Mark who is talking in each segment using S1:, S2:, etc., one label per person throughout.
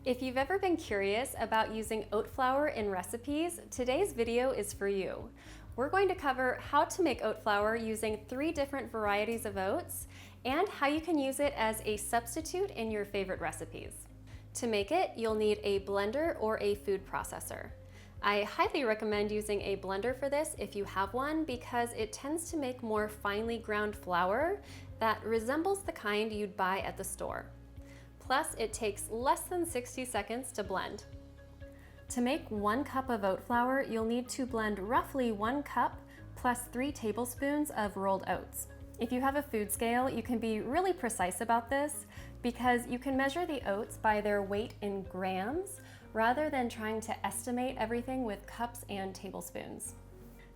S1: If you've ever been curious about using oat flour in recipes, today's video is for you. We're going to cover how to make oat flour using 3 different varieties of oats and how you can use it as a substitute in your favorite recipes. To make it, you'll need a blender or a food processor. I highly recommend using a blender for this if you have one because it tends to make more finely ground flour that resembles the kind you'd buy at the store. Plus, it takes less than 60 seconds to blend. To make 1 cup of oat flour, you'll need to blend roughly 1 cup plus 3 tablespoons of rolled oats. If you have a food scale, you can be really precise about this because you can measure the oats by their weight in grams rather than trying to estimate everything with cups and tablespoons.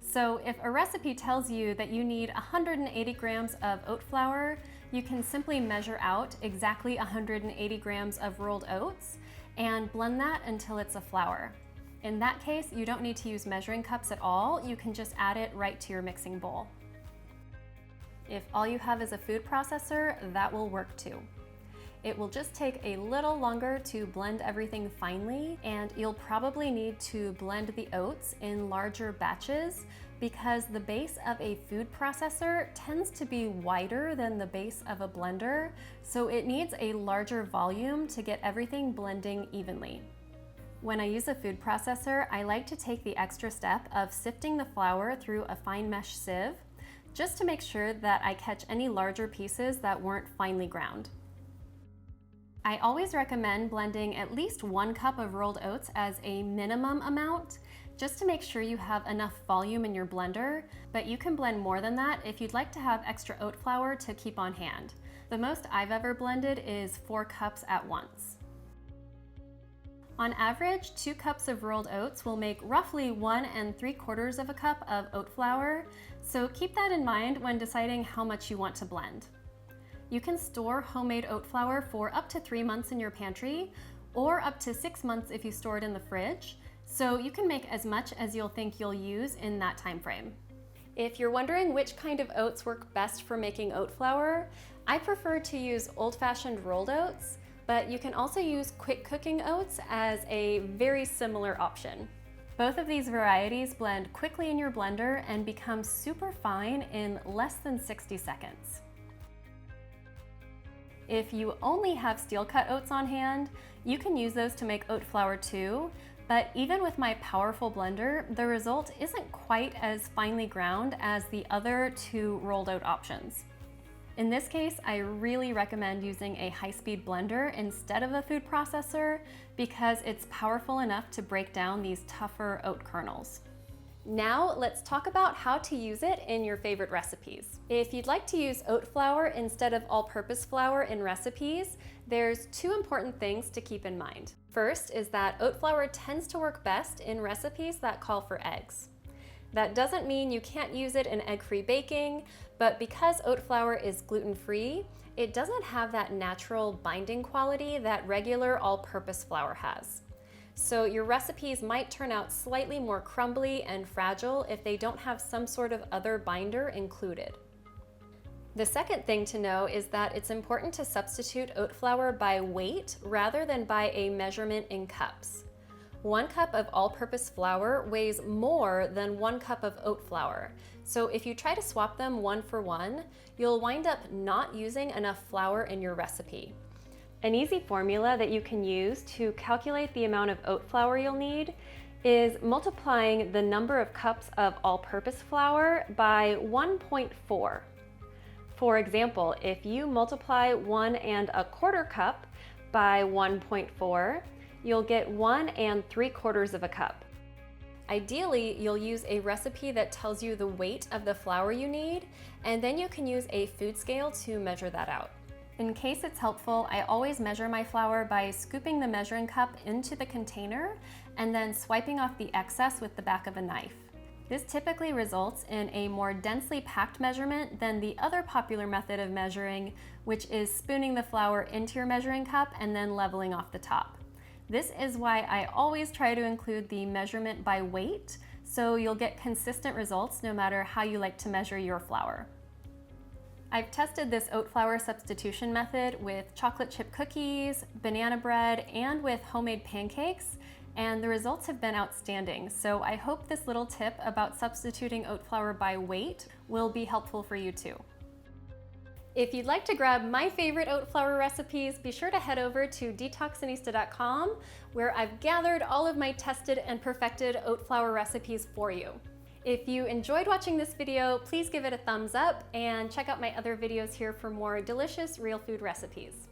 S1: So if a recipe tells you that you need 180 grams of oat flour, you can simply measure out exactly 180 grams of rolled oats and blend that until it's a flour. In that case, you don't need to use measuring cups at all. You can just add it right to your mixing bowl. If all you have is a food processor, that will work too. It will just take a little longer to blend everything finely, and you'll probably need to blend the oats in larger batches because the base of a food processor tends to be wider than the base of a blender, so it needs a larger volume to get everything blending evenly. When I use a food processor, I like to take the extra step of sifting the flour through a fine mesh sieve just to make sure that I catch any larger pieces that weren't finely ground. I always recommend blending at least 1 cup of rolled oats as a minimum amount, just to make sure you have enough volume in your blender, but you can blend more than that if you'd like to have extra oat flour to keep on hand. The most I've ever blended is 4 cups at once. On average, 2 cups of rolled oats will make roughly 1 3/4 cup of oat flour, so keep that in mind when deciding how much you want to blend. You can store homemade oat flour for up to 3 months in your pantry, or up to 6 months if you store it in the fridge, so you can make as much as you'll think you'll use in that time frame. If you're wondering which kind of oats work best for making oat flour, I prefer to use old-fashioned rolled oats, but you can also use quick cooking oats as a very similar option. Both of these varieties blend quickly in your blender and become super fine in less than 60 seconds. If you only have steel-cut oats on hand, you can use those to make oat flour too, but even with my powerful blender, the result isn't quite as finely ground as the other 2 rolled oat options. In this case, I really recommend using a high-speed blender instead of a food processor because it's powerful enough to break down these tougher oat kernels. Now let's talk about how to use it in your favorite recipes. If you'd like to use oat flour instead of all-purpose flour in recipes, there's 2 important things to keep in mind. First is that oat flour tends to work best in recipes that call for eggs. That doesn't mean you can't use it in egg-free baking, but because oat flour is gluten-free, it doesn't have that natural binding quality that regular all-purpose flour has. So your recipes might turn out slightly more crumbly and fragile if they don't have some sort of other binder included. The second thing to know is that it's important to substitute oat flour by weight rather than by a measurement in cups. 1 cup of all-purpose flour weighs more than 1 cup of oat flour, so if you try to swap them 1 for 1, you'll wind up not using enough flour in your recipe. An easy formula that you can use to calculate the amount of oat flour you'll need is multiplying the number of cups of all-purpose flour by 1.4. For example, if you multiply 1 1/4 cup by 1.4, you'll get 1 3/4 cup. Ideally, you'll use a recipe that tells you the weight of the flour you need, and then you can use a food scale to measure that out. In case it's helpful, I always measure my flour by scooping the measuring cup into the container and then swiping off the excess with the back of a knife. This typically results in a more densely packed measurement than the other popular method of measuring, which is spooning the flour into your measuring cup and then leveling off the top. This is why I always try to include the measurement by weight, so you'll get consistent results no matter how you like to measure your flour. I've tested this oat flour substitution method with chocolate chip cookies, banana bread, and with homemade pancakes, and the results have been outstanding. So I hope this little tip about substituting oat flour by weight will be helpful for you too. If you'd like to grab my favorite oat flour recipes, be sure to head over to detoxinista.com, where I've gathered all of my tested and perfected oat flour recipes for you. If you enjoyed watching this video, please give it a thumbs up and check out my other videos here for more delicious real food recipes.